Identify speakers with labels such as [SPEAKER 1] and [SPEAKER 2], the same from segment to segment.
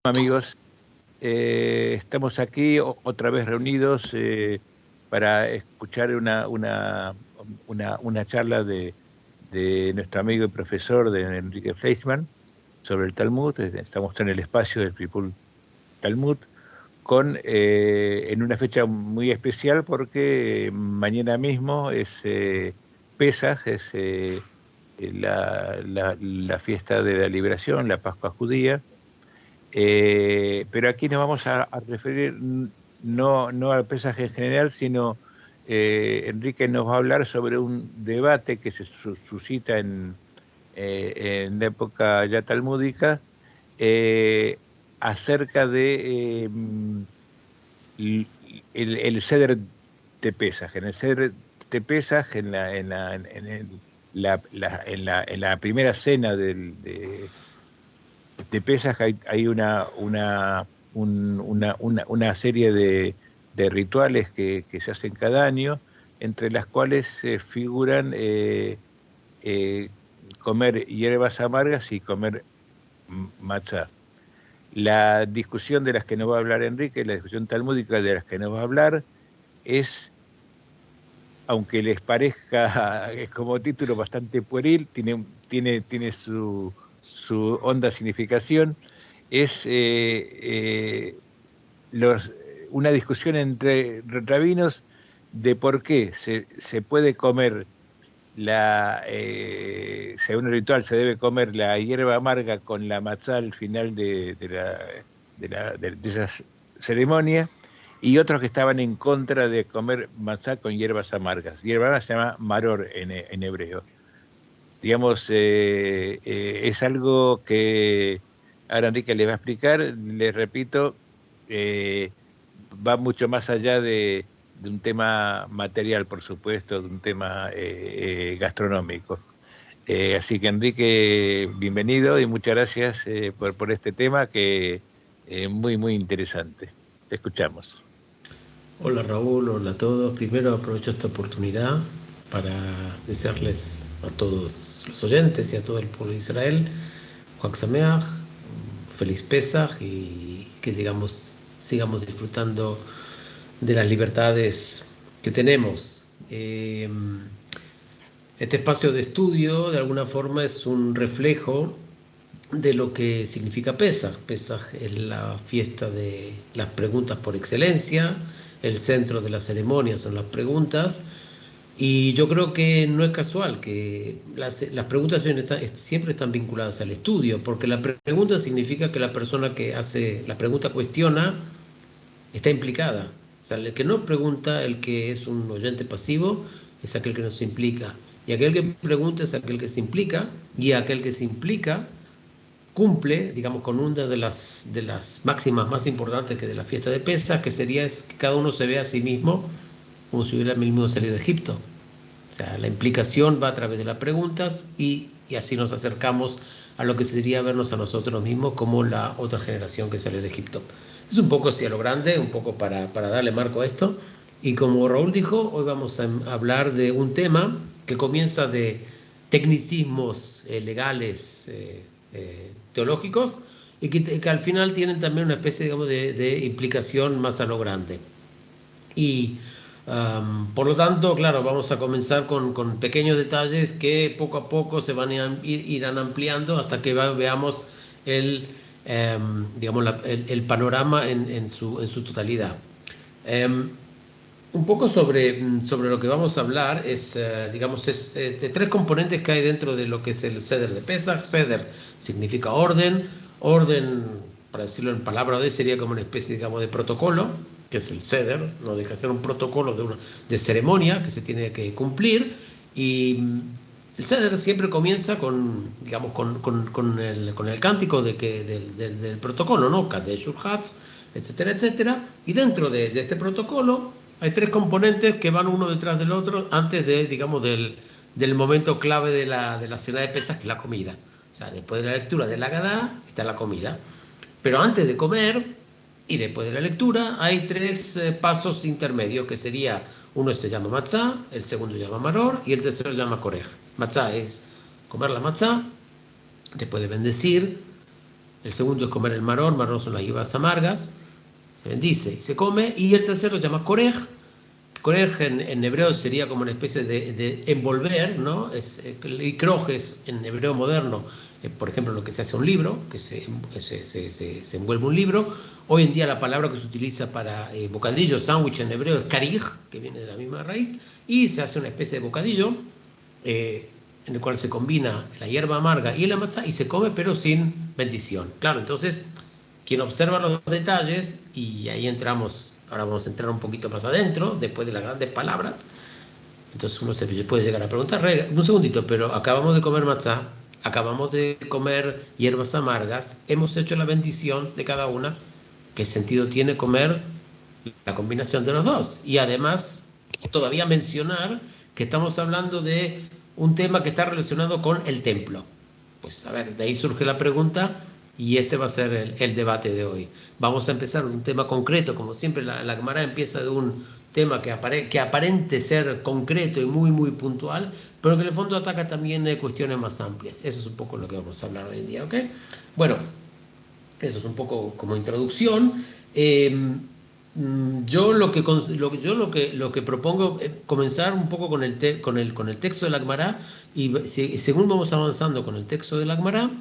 [SPEAKER 1] Amigos, estamos aquí otra vez reunidos para escuchar una charla de nuestro amigo y profesor de Enrique Fleischmann sobre el Talmud. Estamos en el espacio del Fripul Talmud en una fecha muy especial porque mañana mismo es Pesaj, es la fiesta de la liberación, la Pascua judía. Pero aquí nos vamos a referir no al pesaje en general, sino Enrique nos va a hablar sobre un debate que se suscita en la época ya talmúdica acerca de el Seder de Pesaj. En el Seder de Pesaj, en la primera cena de Pesaj hay una serie de rituales que se hacen cada año, entre las cuales figuran comer hierbas amargas y comer matzá. La discusión de las que nos va a hablar Enrique, la discusión talmúdica de las que nos va a hablar, es, aunque les parezca como título bastante pueril, tiene su honda significación, es una discusión entre rabinos de por qué se puede comer según el ritual, se debe comer la hierba amarga con la matzá al final de esa ceremonia, y otros que estaban en contra de comer matzá con hierbas amargas. Hierba amarga se llama maror en hebreo. Digamos, es algo que ahora Enrique les va a explicar. Les repito, va mucho más allá de un tema material, por supuesto, de un tema gastronómico. Así que Enrique, bienvenido y muchas gracias por este tema que es muy interesante. Te escuchamos.
[SPEAKER 2] Hola Raúl, hola a todos. Primero aprovecho esta oportunidad para desearles a todos los oyentes y a todo el pueblo de Israel Chag Sameach, feliz Pesaj, y que sigamos disfrutando de las libertades que tenemos. Este espacio de estudio de alguna forma es un reflejo de lo que significa Pesaj. Pesaj es la fiesta de las preguntas por excelencia, el centro de la ceremonia son las preguntas, y yo creo que no es casual que las preguntas siempre están vinculadas al estudio, porque la pregunta significa que la persona que hace la pregunta cuestiona, está implicada. O sea, el que no pregunta, el que es un oyente pasivo, es aquel que no se implica. Y aquel que pregunta es aquel que se implica, y aquel que se implica cumple, digamos, con una de las máximas más importantes que de la fiesta de Pesaj, que sería es que cada uno se vea a sí mismo como si hubiera mismo salido de Egipto. O sea, la implicación va a través de las preguntas y así nos acercamos a lo que sería vernos a nosotros mismos como la otra generación que salió de Egipto. Es un poco hacia lo grande, un poco para darle marco a esto. Y como Raúl dijo, hoy vamos a hablar de un tema que comienza de tecnicismos legales, teológicos, y que al final tienen también una especie, digamos, de implicación más a lo grande. Y por lo tanto, claro, vamos a comenzar con pequeños detalles que poco a poco se irán ampliando hasta que veamos digamos, el panorama en su totalidad. Un poco sobre lo que vamos a hablar es, digamos, de tres componentes que hay dentro de lo que es el Seder de Pesaj. Seder significa orden, para decirlo en palabras de hoy, sería como una especie, digamos, de protocolo, que es el Seder, no deja de ser un protocolo de ceremonia que se tiene que cumplir, y el Seder siempre comienza con, digamos, con el cántico del protocolo, ¿no? Kadesh Urhatz, etcétera, etcétera, y dentro de este protocolo hay tres componentes que van uno detrás del otro antes digamos, del momento clave de la cena de Pesaj, que es la comida. O sea, después de la lectura de la Agadá está la comida. Pero antes de comer y después de la lectura hay tres pasos intermedios, que sería, uno se llama matzá, el segundo se llama maror y el tercero se llama korej. Matzá es comer la matzá, después de bendecir, el segundo es comer el maror son las hierbas amargas, se bendice y se come, y el tercero se llama korej. Korej en hebreo sería como una especie de envolver, ¿no? Y kroj es en hebreo moderno, por ejemplo, lo que se hace un libro, que se envuelve un libro. Hoy en día la palabra que se utiliza para bocadillo, sándwich en hebreo es karij, que viene de la misma raíz, y se hace una especie de bocadillo en el cual se combina la hierba amarga y la matzá y se come pero sin bendición. Claro, entonces, quien observa los detalles, y ahí entramos, ahora vamos a entrar un poquito más adentro, después de las grandes palabras, entonces uno se puede llegar a preguntar, un segundito, pero acabamos de comer matzá, acabamos de comer hierbas amargas, hemos hecho la bendición de cada una, ¿qué sentido tiene comer la combinación de los dos? Y además, todavía mencionar que estamos hablando de un tema que está relacionado con el templo. Pues a ver, de ahí surge la pregunta y este va a ser el debate de hoy. Vamos a empezar un tema concreto, como siempre la Gemara empieza de un tema que aparente ser concreto y muy, muy puntual, pero que en el fondo ataca también cuestiones más amplias. Eso es un poco lo que vamos a hablar hoy en día, ¿ok? Bueno, eso es un poco como introducción. Yo lo que propongo es comenzar un poco con el texto de la Gemara, y según vamos avanzando con el texto de la Gemara,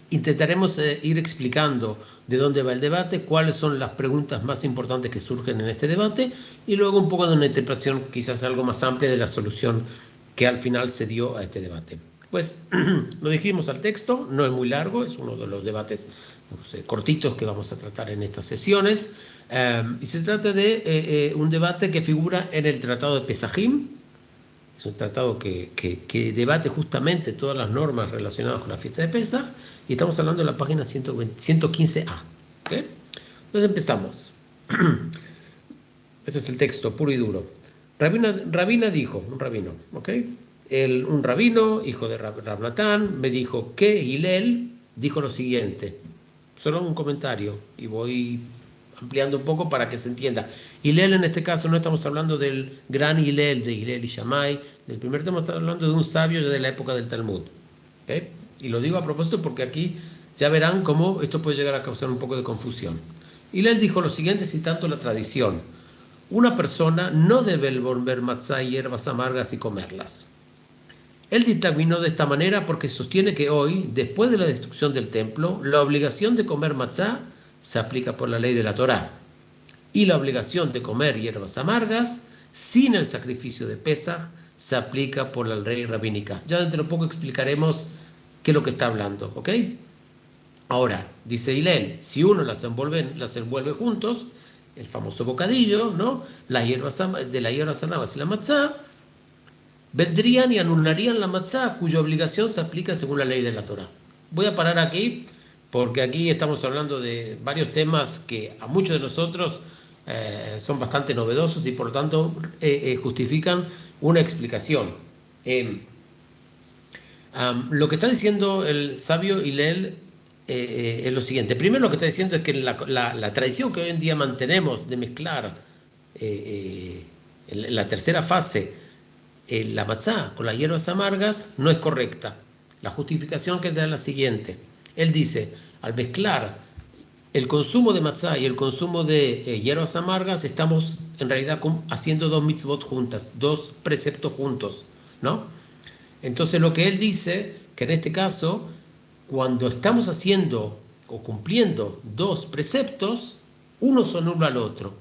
[SPEAKER 2] intentaremos ir explicando de dónde va el debate, cuáles son las preguntas más importantes que surgen en este debate, y luego un poco de una interpretación quizás algo más amplia de la solución que al final se dio a este debate. Pues lo dijimos al texto, no es muy largo, es uno de los debates cortitos que vamos a tratar en estas sesiones, y se trata de un debate que figura en el Tratado de Pesajim. Es un tratado que debate justamente todas las normas relacionadas con la fiesta de Pesaj, y estamos hablando de la página 115a. ¿Okay? Entonces empezamos. Este es el texto puro y duro. Rabina dijo, un rabino, ¿ok? Un rabino, hijo de Rab Natán, me dijo que Hillel dijo lo siguiente. Solo un comentario, y voy ampliando un poco para que se entienda. Hillel en este caso no estamos hablando del gran Hillel, de Hillel y Shammai, del primer tema, estamos hablando de un sabio de la época del Talmud. ¿Okay? Y lo digo a propósito porque aquí ya verán cómo esto puede llegar a causar un poco de confusión. Hillel dijo lo siguiente citando la tradición. Una persona no debe volver matzá y hierbas amargas y comerlas. Él dictaminó de esta manera porque sostiene que hoy, después de la destrucción del templo, la obligación de comer matzá se aplica por la ley de la Torá, y la obligación de comer hierbas amargas sin el sacrificio de Pesaj se aplica por la ley rabínica. Ya dentro de poco explicaremos qué es lo que está hablando, ¿ok? Ahora, dice Hillel, si uno las envuelve juntos, el famoso bocadillo, ¿no? Las hierbas amargas y la matzá, vendrían y anularían la matzá, cuya obligación se aplica según la ley de la Torá. Voy a parar aquí, porque aquí estamos hablando de varios temas que a muchos de nosotros son bastante novedosos y por lo tanto justifican una explicación. Lo que está diciendo el sabio Hillel es lo siguiente. Primero, lo que está diciendo es que la tradición que hoy en día mantenemos de mezclar en la tercera fase la matzá con las hierbas amargas no es correcta. La justificación que él da es la siguiente. Él dice, al mezclar el consumo de matzá y el consumo de hierbas amargas, estamos en realidad haciendo dos mitzvot juntas, dos preceptos juntos, ¿no? Entonces lo que él dice, que en este caso, cuando estamos haciendo o cumpliendo dos preceptos, uno se anula al otro.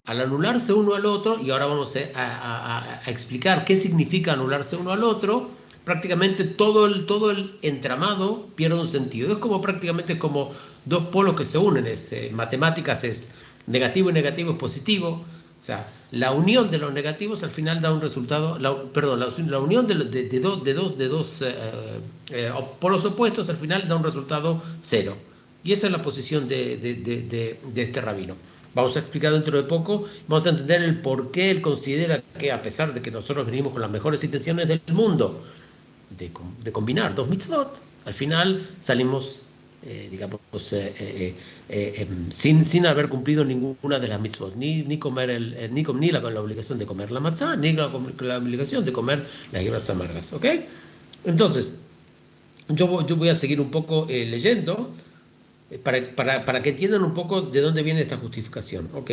[SPEAKER 2] Al anularse uno al otro, y ahora vamos a explicar qué significa anularse uno al otro, prácticamente todo el entramado pierde un sentido. Es como prácticamente como dos polos que se unen. Matemáticas es negativo y negativo es positivo. O sea, la unión de los negativos al final da un resultado, la unión de dos polos opuestos al final da un resultado cero. Y esa es la posición de este rabino. Vamos a explicar dentro de poco, vamos a entender el por qué él considera que, a pesar de que nosotros venimos con las mejores intenciones del mundo de combinar dos mitzvot, al final salimos, sin haber cumplido ninguna de las mitzvot, ni la obligación de comer la matzá, ni la obligación de comer las hierbas amargas. ¿Ok? Entonces, yo voy a seguir un poco leyendo para que entiendan un poco de dónde viene esta justificación. Ok,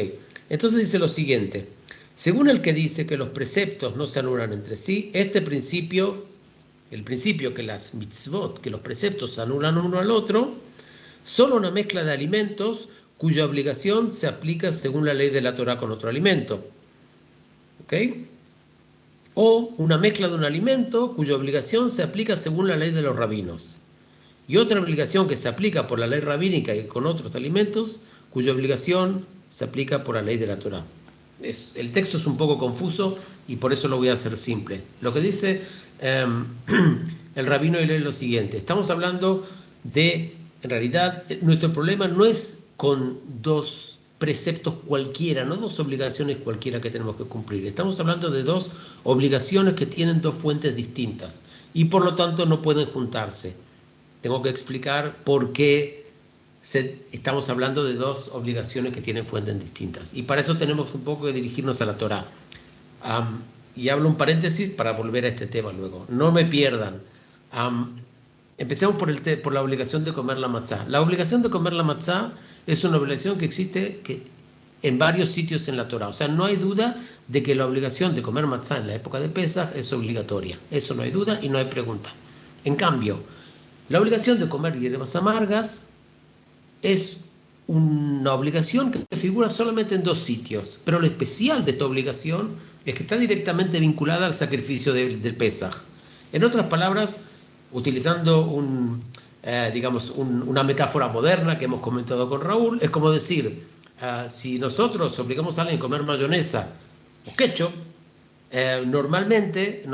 [SPEAKER 2] entonces dice lo siguiente. Según el que dice que los preceptos no se anulan entre sí, este principio, el principio que las mitzvot, que los preceptos se anulan uno al otro, solo una mezcla de alimentos cuya obligación se aplica según la ley de la Torá con otro alimento. ¿Ok? O una mezcla de un alimento cuya obligación se aplica según la ley de los rabinos. Y otra obligación que se aplica por la ley rabínica y con otros alimentos, cuya obligación se aplica por la ley de la Torá. El texto es un poco confuso y por eso lo voy a hacer simple. Lo que dice el rabino lee lo siguiente. Estamos hablando de, en realidad, nuestro problema no es con dos preceptos cualquiera, no dos obligaciones cualquiera que tenemos que cumplir. Estamos hablando de dos obligaciones que tienen dos fuentes distintas y por lo tanto no pueden juntarse. Tengo que explicar por qué estamos hablando de dos obligaciones que tienen fuentes distintas. Y para eso tenemos un poco que dirigirnos a la Torá. Y hablo un paréntesis para volver a este tema luego. No me pierdan. Empecemos por la obligación de comer la matzá. La obligación de comer la matzá es una obligación que existe en varios sitios en la Torá. O sea, no hay duda de que la obligación de comer matzá en la época de Pesaj es obligatoria. Eso no hay duda y no hay pregunta. En cambio, la obligación de comer hierbas amargas es una obligación que figura solamente en dos sitios, pero lo especial de esta obligación es que está directamente vinculada al sacrificio del Pesaj. En otras palabras, utilizando una metáfora moderna que hemos comentado con Raúl, es como decir, si nosotros obligamos a alguien a comer mayonesa o ketchup, normalmente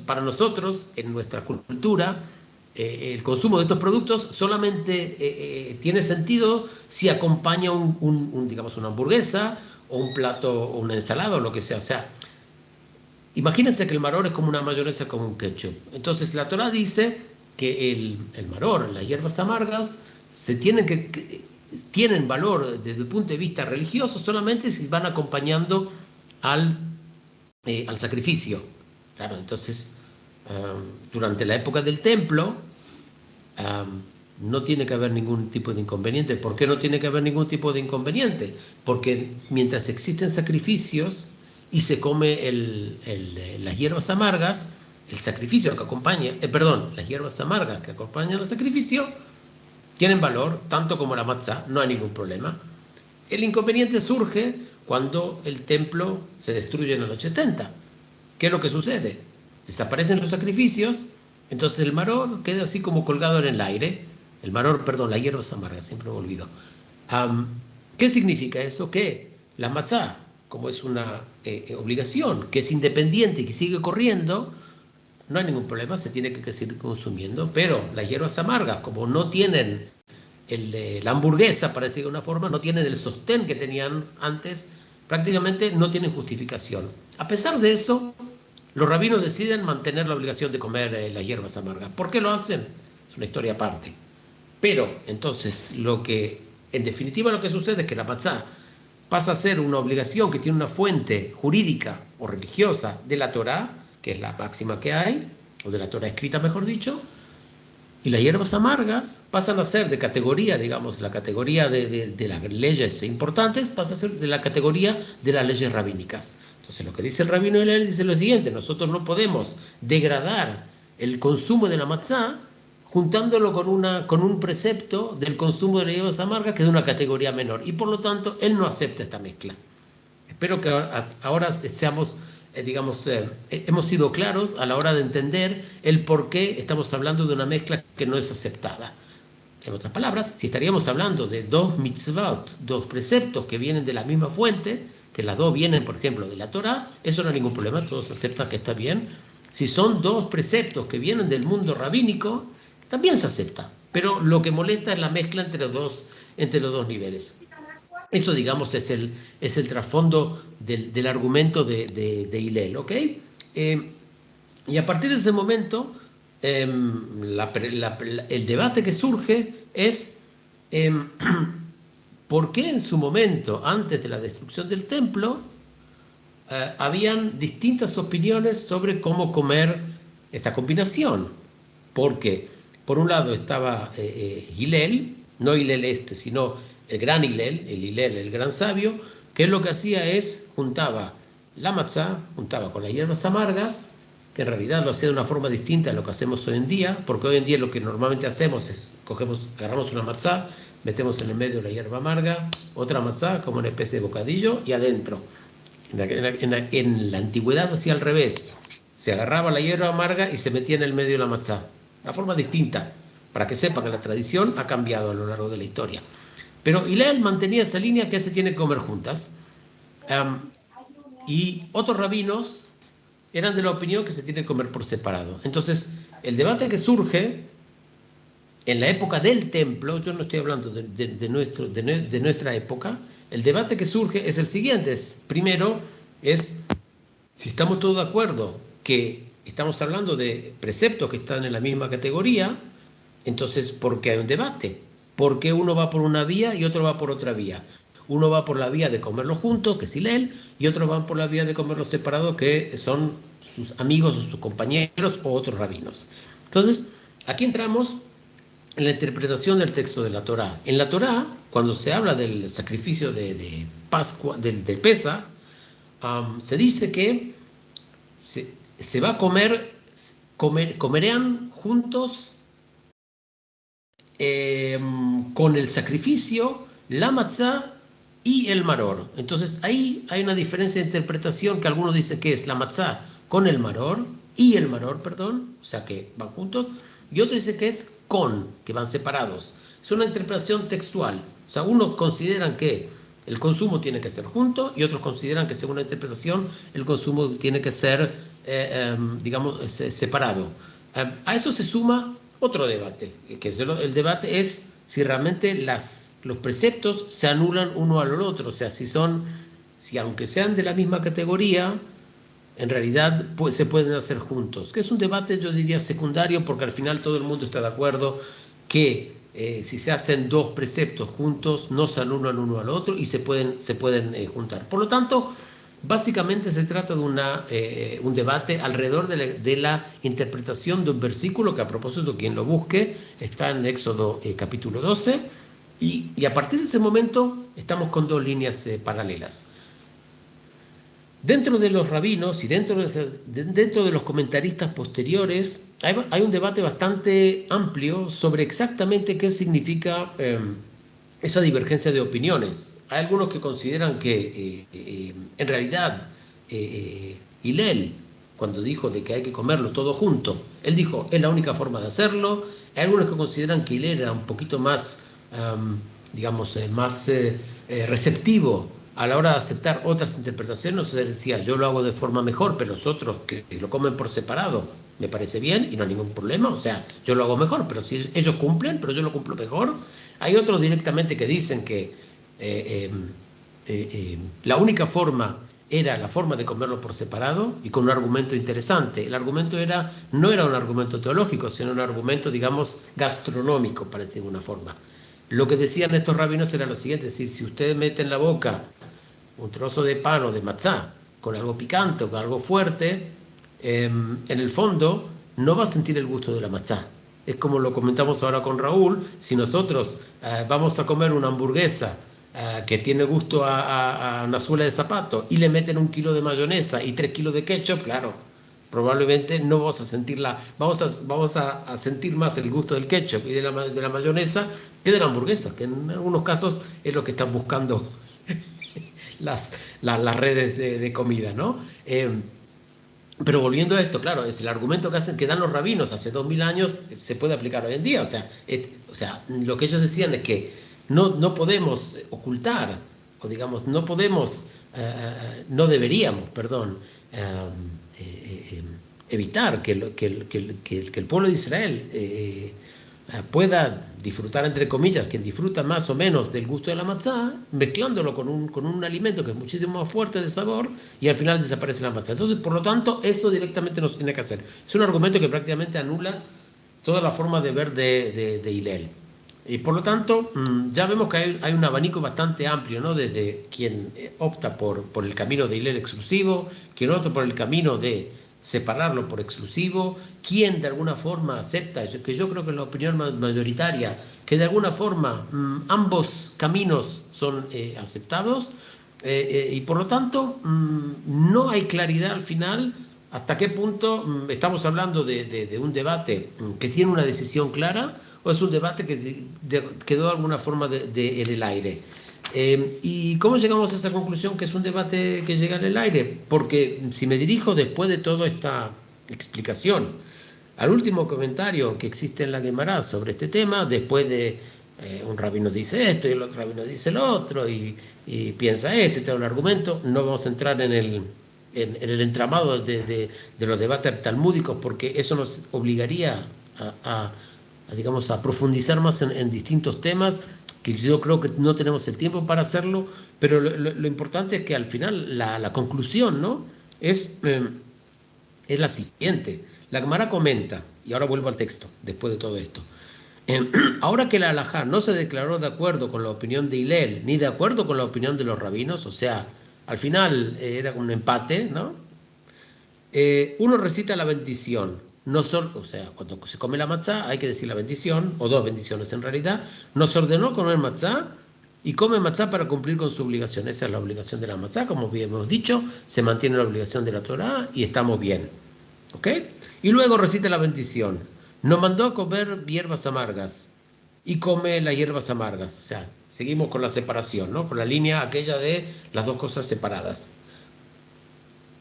[SPEAKER 2] para nosotros, en nuestra cultura, el consumo de estos productos solamente tiene sentido si acompaña digamos, una hamburguesa o un plato o una ensalada o lo que sea. O sea, imagínense que el maror es como una mayonesa, como un ketchup. Entonces la Torá dice que el maror, las hierbas amargas, tienen valor desde el punto de vista religioso solamente si van acompañando al sacrificio. Claro, entonces durante la época del templo no tiene que haber ningún tipo de inconveniente. ¿Por qué no tiene que haber ningún tipo de inconveniente? Porque mientras existen sacrificios y se come las hierbas amargas, el sacrificio que acompaña, las hierbas amargas que acompañan al sacrificio tienen valor, tanto como la matzá, no hay ningún problema. El inconveniente surge cuando el templo se destruye en el 80. ¿Qué es lo que sucede? Desaparecen los sacrificios, entonces el maror queda así como colgado en el aire. Las hierbas amargas, siempre me olvido. ¿Qué significa eso? Que la matzá, como es una obligación, que es independiente y que sigue corriendo, no hay ningún problema, se tiene que seguir consumiendo, pero las hierbas amargas, como no tienen la hamburguesa, para decirlo de una forma, no tienen el sostén que tenían antes, prácticamente no tienen justificación. A pesar de eso, los rabinos deciden mantener la obligación de comer las hierbas amargas. ¿Por qué lo hacen? Es una historia aparte. Pero, entonces, en definitiva lo que sucede es que la matzá pasa a ser una obligación que tiene una fuente jurídica o religiosa de la Torá, que es la máxima que hay, o de la Torá escrita, mejor dicho, y las hierbas amargas pasan a ser de categoría, digamos, la categoría de las leyes importantes, pasa a ser de la categoría de las leyes rabínicas. Entonces, lo que dice el rabino Hillel dice lo siguiente: nosotros no podemos degradar el consumo de la matzá juntándolo con un precepto del consumo de las hierbas amargas que es de una categoría menor. Y por lo tanto, él no acepta esta mezcla. Espero que ahora hemos sido claros a la hora de entender el por qué estamos hablando de una mezcla que no es aceptada. En otras palabras, si estaríamos hablando de dos mitzvot, dos preceptos que vienen de la misma fuente, que las dos vienen, por ejemplo, de la Torá, eso no hay ningún problema, todos aceptan que está bien. Si son dos preceptos que vienen del mundo rabínico, también se acepta, pero lo que molesta es la mezcla entre los dos niveles. Eso, digamos, es el trasfondo del argumento de Hillel, ¿ok? Y a partir de ese momento, el debate que surge es por qué en su momento, antes de la destrucción del templo, habían distintas opiniones sobre cómo comer esta combinación. Porque Por un lado estaba Hillel, no Hillel sino el gran Hillel, el gran sabio, que él lo que hacía es juntaba la matzá, juntaba con las hierbas amargas, que en realidad lo hacía de una forma distinta a lo que hacemos hoy en día, porque hoy en día lo que normalmente hacemos es agarramos una matzá, metemos en el medio la hierba amarga, otra matzá como una especie de bocadillo y adentro. En la antigüedad se hacía al revés, se agarraba la hierba amarga y se metía en el medio de la matzá, una forma distinta, para que sepa que la tradición ha cambiado a lo largo de la historia. Pero Hillel mantenía esa línea que se tiene que comer juntas. Y otros rabinos eran de la opinión que se tiene que comer por separado. Entonces, el debate que surge en la época del templo, yo no estoy hablando de nuestra época, el debate que surge es el siguiente. Primero, si estamos todos de acuerdo que estamos hablando de preceptos que están en la misma categoría, entonces, ¿por qué hay un debate? ¿Por qué uno va por una vía y otro va por otra vía? Uno va por la vía de comerlo juntos, que es Hillel, y otros van por la vía de comerlo separado, que son sus amigos o sus compañeros o otros rabinos. Entonces, aquí entramos en la interpretación del texto de la Torá. En la Torá, cuando se habla del sacrificio de Pascua, del Pesaj, se dice que se va a comerán juntos con el sacrificio, la matzá y el maror. Entonces ahí hay una diferencia de interpretación que algunos dicen que es la matzá con el maror, y el maror, perdón, o sea que van juntos, y otros dicen que es con, que van separados. Es una interpretación textual. O sea, unos consideran que el consumo tiene que ser junto y otros consideran que, según la interpretación, el consumo tiene que ser, digamos, separado. A eso se suma otro debate, que el debate es si realmente los preceptos se anulan uno al otro, o sea, si aunque sean de la misma categoría, en realidad pues, se pueden hacer juntos, que es un debate, yo diría, secundario, porque al final todo el mundo está de acuerdo que si se hacen dos preceptos juntos, no se anulan uno al otro y se pueden juntar. Por lo tanto, básicamente se trata de un debate alrededor de la interpretación de un versículo que, a propósito, quien lo busque, está en Éxodo capítulo 12, y a partir de ese momento estamos con dos líneas paralelas. Dentro de los rabinos y dentro de los comentaristas posteriores hay un debate bastante amplio sobre exactamente qué significa esa divergencia de opiniones. Hay algunos que consideran que en realidad Hillel, cuando dijo de que hay que comerlo todo junto, él dijo, es la única forma de hacerlo. Hay algunos que consideran que Hillel era un poquito más, digamos, más receptivo a la hora de aceptar otras interpretaciones. Se decía, yo lo hago de forma mejor, pero los otros que lo comen por separado, me parece bien y no hay ningún problema. O sea, yo lo hago mejor, pero si ellos cumplen, pero yo lo cumplo mejor. Hay otros directamente que dicen que la única forma era la forma de comerlo por separado, y con un argumento interesante. El argumento no era un argumento teológico, sino un argumento, digamos, gastronómico, para decir de una forma. Lo que decían estos rabinos era lo siguiente: es decir, si ustedes meten en la boca un trozo de pan o de matzá con algo picante o con algo fuerte, en el fondo no va a sentir el gusto de la matzá. Es como lo comentamos ahora con Raúl: si nosotros vamos a comer una hamburguesa que tiene gusto a una suela de zapato y le meten 1 kilo de mayonesa y 3 kilos de ketchup, claro, probablemente no vamos a sentirla, vamos a sentir más el gusto del ketchup y de la mayonesa que de la hamburguesa, que en algunos casos es lo que están buscando las redes de comida, ¿no? Pero volviendo a esto, claro, es el argumento que dan los rabinos hace 2000 años, se puede aplicar hoy en día. O sea, lo que ellos decían es que no podemos ocultar, o digamos, no deberíamos, perdón, evitar que el pueblo de Israel pueda disfrutar, entre comillas, quien disfruta más o menos del gusto de la matzá, mezclándolo con un alimento que es muchísimo más fuerte de sabor, y al final desaparece la matzá. Entonces, por lo tanto, eso directamente no se tiene que hacer. Es un argumento que prácticamente anula toda la forma de ver de Hillel. Y por lo tanto, ya vemos que hay un abanico bastante amplio, ¿no? Desde quien opta por el camino de Hillel exclusivo, quien opta por el camino de separarlo por exclusivo, quién de alguna forma acepta, que yo creo que es la opinión mayoritaria, que de alguna forma ambos caminos son aceptados, y por lo tanto no hay claridad al final hasta qué punto estamos hablando de un debate que tiene una decisión clara o es un debate que quedó de alguna forma en el aire. ¿Y cómo llegamos a esa conclusión que es un debate que llega en el aire? Porque si me dirijo después de toda esta explicación al último comentario que existe en la Guemará sobre este tema, después de un rabino dice esto y el otro rabino dice lo otro y piensa esto y te da un argumento, no vamos a entrar en el entramado de los debates talmúdicos porque eso nos obligaría digamos, a profundizar más en distintos temas que yo creo que no tenemos el tiempo para hacerlo, pero lo importante es que al final la conclusión, ¿no?, es la siguiente. La Gemara comenta, y ahora vuelvo al texto, después de todo esto, ahora que la halajá no se declaró de acuerdo con la opinión de Hillel, ni de acuerdo con la opinión de los rabinos, o sea, al final era un empate, ¿no? Uno recita la bendición, no solo, o sea, cuando se come la matzá hay que decir la bendición, o dos bendiciones en realidad. Nos ordenó comer matzá y come matzá para cumplir con su obligación. Esa es la obligación de la matzá, como bien hemos dicho, se mantiene la obligación de la Torá y estamos bien. ¿Ok? Y luego recita la bendición. Nos mandó a comer hierbas amargas y come las hierbas amargas. O sea, seguimos con la separación, ¿no? Con la línea aquella de las dos cosas separadas.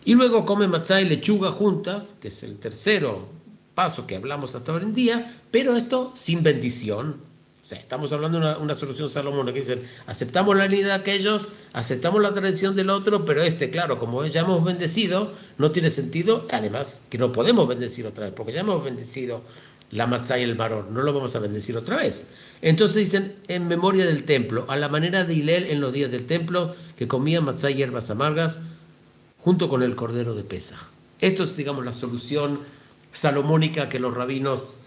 [SPEAKER 2] Y luego come matzá y lechuga juntas, que es el tercero paso que hablamos hasta hoy en día, pero esto sin bendición. O sea, estamos hablando de una solución salomónica, que dicen, aceptamos la línea de aquellos, aceptamos la tradición del otro, pero claro, como ya hemos bendecido, no tiene sentido, además que no podemos bendecir otra vez, porque ya hemos bendecido la matzá y el maror, no lo vamos a bendecir otra vez. Entonces dicen, en memoria del templo, a la manera de Hillel en los días del templo, que comía matzá y hierbas amargas, junto con el cordero de Pesaj. Esto es, digamos, la solución salomónica que los rabinos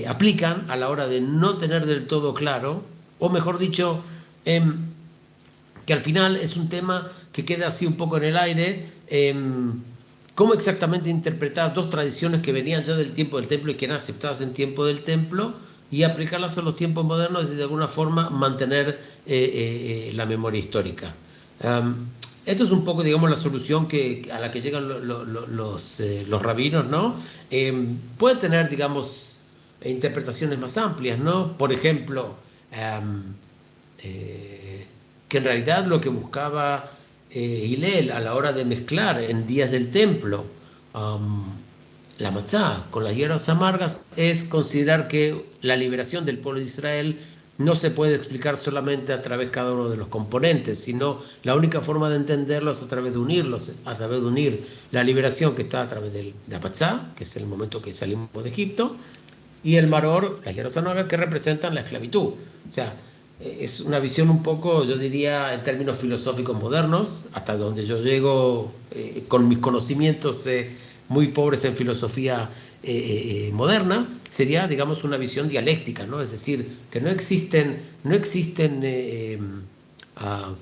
[SPEAKER 2] aplican a la hora de no tener del todo claro, o mejor dicho, que al final es un tema que queda así un poco en el aire, cómo exactamente interpretar dos tradiciones que venían ya del tiempo del templo y que eran aceptadas en tiempo del templo, y aplicarlas a los tiempos modernos y de alguna forma mantener la memoria histórica. Esto es un poco, digamos, la solución a la que llegan los rabinos, ¿no? Puede tener, digamos, interpretaciones más amplias, ¿no? Por ejemplo, que en realidad lo que buscaba Hillel a la hora de mezclar en días del templo la matzá con las hierbas amargas es considerar que la liberación del pueblo de Israel no se puede explicar solamente a través de cada uno de los componentes, sino la única forma de entenderlos es a través de unirlos, a través de unir la liberación que está a través de la matzá, que es el momento que salimos de Egipto, y el maror, las hierbas amargas, que representan la esclavitud. O sea, es una visión un poco, yo diría, en términos filosóficos modernos, hasta donde yo llego con mis conocimientos muy pobres en filosofía moderna, sería, digamos, una visión dialéctica, ¿no? Es decir, que no existen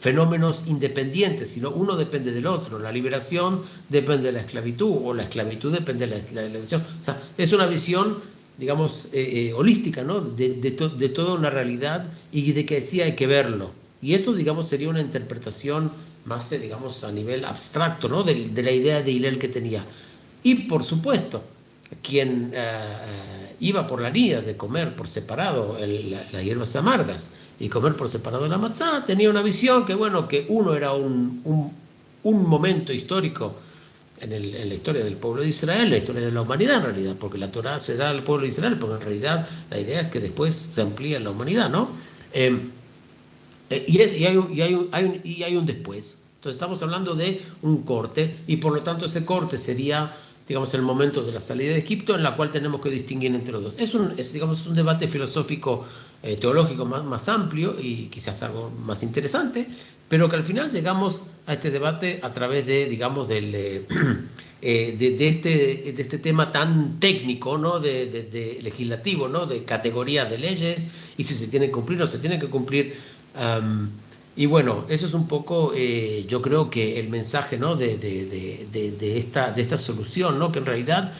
[SPEAKER 2] fenómenos independientes, sino uno depende del otro. La liberación depende de la esclavitud, o la esclavitud depende de la liberación. O sea, es una visión, digamos, holística, ¿no? De toda una realidad, y de que sí hay que verlo. Y eso, digamos, sería una interpretación más, digamos, a nivel abstracto, ¿no? De la idea de Hillel que tenía. Y, por supuesto, quien iba por la línea de comer por separado las hierbas amargas y comer por separado la matzá, tenía una visión que, bueno, que uno era un momento histórico en la historia del pueblo de Israel, en la historia de la humanidad en realidad, porque la Torá se da al pueblo de Israel, pero en realidad la idea es que después se amplía en la humanidad, ¿no? Y hay un después. Entonces estamos hablando de un corte, y por lo tanto ese corte sería, digamos, el momento de la salida de Egipto, en la cual tenemos que distinguir entre los dos. Es un debate filosófico, teológico más amplio y quizás algo más interesante, pero que al final llegamos a este debate a través de, digamos, de este tema tan técnico, ¿no? de legislativo, ¿no? De categoría de leyes, y si se tiene que cumplir o no se tiene que cumplir. Y bueno, eso es un poco, yo creo que el mensaje, ¿no? de esta solución, ¿no? Que en realidad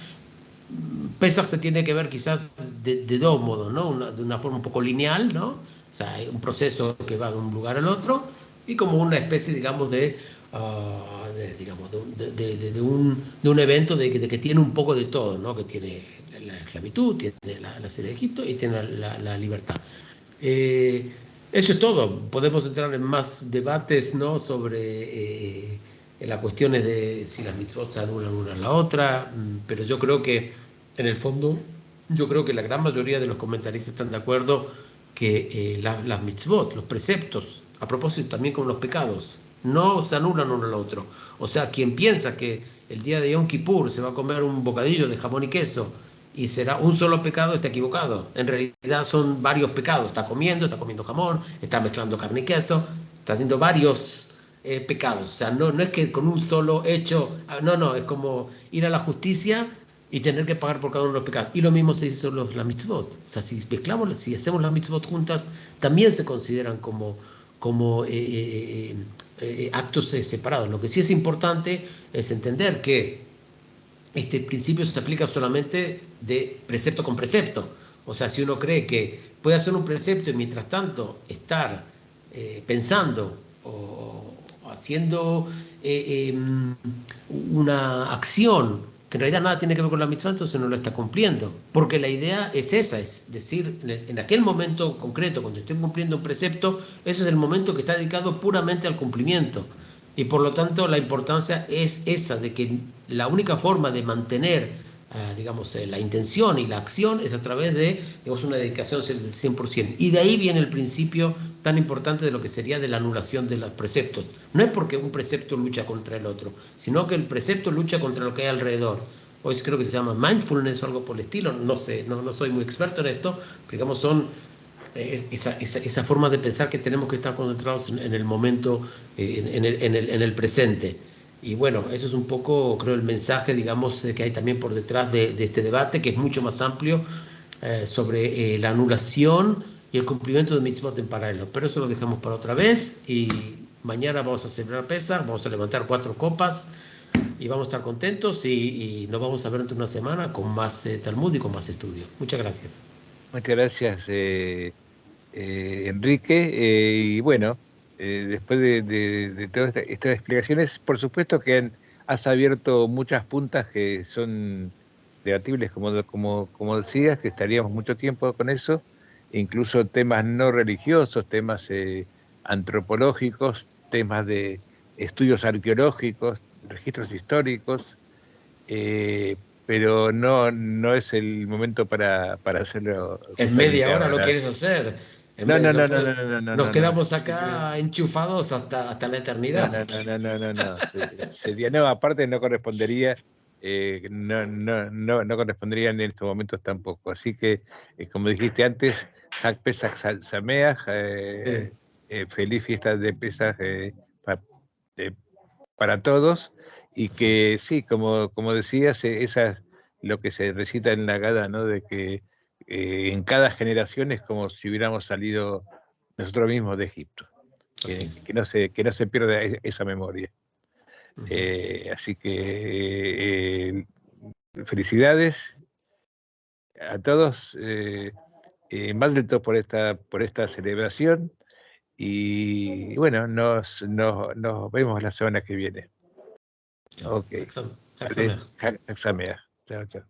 [SPEAKER 2] Pesach se tiene que ver quizás de dos modos, ¿no? De una forma un poco lineal, ¿no? O sea, hay un proceso que va de un lugar al otro, y como una especie, digamos, digamos, de un evento de que tiene un poco de todo, ¿no? Que tiene la esclavitud, tiene la serie de Egipto y tiene la libertad. Eh, Eso es todo. Podemos entrar en más debates, ¿no? Sobre las cuestiones de si las mitzvot se anulan una a la otra, pero yo creo que, en el fondo, yo creo que la gran mayoría de los comentaristas están de acuerdo que las mitzvot, los preceptos, a propósito también con los pecados, no se anulan uno al otro. O sea, quien piensa que el día de Yom Kippur se va a comer un bocadillo de jamón y queso y será un solo pecado, está equivocado. En realidad son varios pecados. Está comiendo jamón, está mezclando carne y queso, está haciendo varios pecados. O sea, no es que con un solo hecho, no, es como ir a la justicia y tener que pagar por cada uno de los pecados. Y lo mismo se dice sobre las mitzvot. O sea, si mezclamos, si hacemos las mitzvot juntas, también se consideran como actos separados. Lo que sí es importante es entender que este principio se aplica solamente de precepto con precepto. O sea, si uno cree que puede hacer un precepto y mientras tanto estar pensando o haciendo una acción que en realidad nada tiene que ver con la mitzvah, entonces no lo está cumpliendo. Porque la idea es esa, es decir, en aquel momento concreto, cuando estoy cumpliendo un precepto, ese es el momento que está dedicado puramente al cumplimiento. Y por lo tanto la importancia es esa, de que la única forma de mantener, digamos, la intención y la acción es a través de, digamos, una dedicación del 100%. Y de ahí viene el principio tan importante de lo que sería de la anulación de los preceptos. No es porque un precepto lucha contra el otro, sino que el precepto lucha contra lo que hay alrededor. Hoy creo que se llama mindfulness o algo por el estilo, no sé, no soy muy experto en esto, pero digamos son esa forma de pensar que tenemos que estar concentrados en el momento, en el presente. Y bueno, eso es un poco, creo, el mensaje, digamos, que hay también por detrás de este debate, que es mucho más amplio, sobre la anulación y el cumplimiento de mitzvot en paralelo. Pero eso lo dejamos para otra vez, y mañana vamos a celebrar Pesaj, vamos a levantar 4 copas y vamos a estar contentos, y nos vamos a ver dentro de una semana con más Talmud y con más estudio. Muchas gracias.
[SPEAKER 1] Muchas gracias, Enrique. Y bueno, después de todas estas explicaciones, por supuesto que has abierto muchas puntas que son debatibles, como decías, que estaríamos mucho tiempo con eso, incluso temas no religiosos, temas antropológicos, temas de estudios arqueológicos, registros históricos, eh, pero no es el momento para hacerlo
[SPEAKER 2] En
[SPEAKER 1] justamente
[SPEAKER 2] media hora lo
[SPEAKER 1] ahora.
[SPEAKER 2] quieres hacer.
[SPEAKER 1] No, no,
[SPEAKER 2] No
[SPEAKER 1] no, no, no, no, no,
[SPEAKER 2] nos
[SPEAKER 1] no, no.
[SPEAKER 2] quedamos acá enchufados hasta la
[SPEAKER 1] No,
[SPEAKER 2] eternidad.
[SPEAKER 1] no, no, no, no, no, no. Sería, no, aparte no correspondería, no correspondería en estos momentos tampoco. Así que, como dijiste antes, Hag Pesach Sameach, feliz fiesta de Pesach pa- eh, para todos, y
[SPEAKER 2] Así es.
[SPEAKER 1] que sí, como decías, esa es lo que se recita en la Gada, ¿no? De que en cada generación es como si hubiéramos salido nosotros mismos de Egipto.
[SPEAKER 2] Así es.
[SPEAKER 1] Que no se pierda esa memoria.
[SPEAKER 2] Ujú.
[SPEAKER 1] Así que felicidades a todos, Mazel Tov por esta celebración, y bueno, nos vemos la semana que viene.
[SPEAKER 2] Ya.
[SPEAKER 1] Ok,
[SPEAKER 2] Hag
[SPEAKER 1] vale,
[SPEAKER 2] Sameach.
[SPEAKER 1] Chao, chao.